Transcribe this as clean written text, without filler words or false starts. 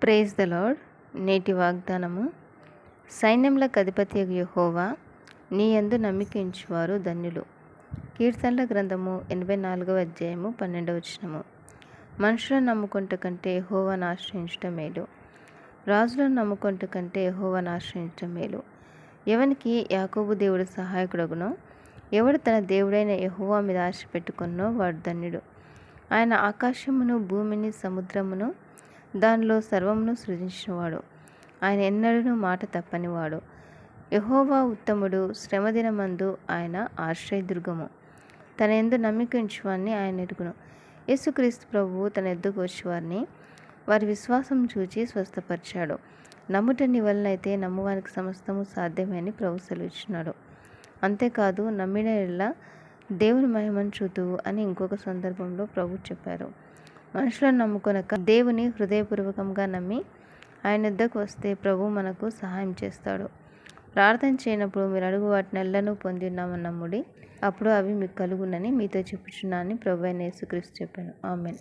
Praise the lord. నేటి వాగ్దానము. సైన్యములకు అధిపతియగు యెహోవా నీ యందు నమ్మిక ఉంచువారు ధన్యులు. కీర్తనల గ్రంథము 84వ అధ్యాయము 12వ వచనము. మనుషులను నమ్ముకొనుట కంటే యెహోవాను ఆశ్రయించుట మేలు, రాజులను నమ్ముకొనుట కంటే యెహోవాను ఆశ్రయించుట మేలు. ఎవనికి యాకోబు దేవుడు సహాయకుడగునో, ఎవడు తన దేవుడైన యెహోవా మీద ఆశ పెట్టుకొనునో వాడు ధన్యుడు. ఆయన ఆకాశమును, భూమిని, సముద్రమును, దానిలో సర్వమును సృజించినవాడు. ఆయన ఎన్నడూనూ మాట తప్పనివాడు. యెహోవా ఉత్తముడు, శ్రమదినమందు ఆయన ఆశ్రయదుర్గము. తన యందు నమ్మిక ఉంచువారిని ఆయన ఎరుగును. యేసుక్రీస్తు ప్రభువు తన యొద్దకు వచ్చేవారిని వారి విశ్వాసం చూచి స్వస్థపరిచాడు. నమ్ముట నీ వలనైతే నమ్మువానికి సమస్తము సాధ్యమే అని ప్రభు సెలవిచ్చినాడు. అంతేకాదు, నమ్మిన యెడల దేవుని మహిమను చూతువు అని ఇంకొక సందర్భంలో ప్రభు చెప్పారు. మనుషులను నమ్ముకొనక దేవుని హృదయపూర్వకంగా నమ్మి ఆయన యొద్దకు వస్తే ప్రభు మనకు సహాయం చేస్తాడు. ప్రార్థన చేయనప్పుడు మీరు అడుగు వాటినెల్లను పొంది ఉన్నామని నమ్ముడి, అప్పుడు అవి మీకు కలుగునని మీతో చెప్పుచున్నానని ప్రభు అయిన యేసుక్రీస్తు చెప్పాను. ఆమేన్.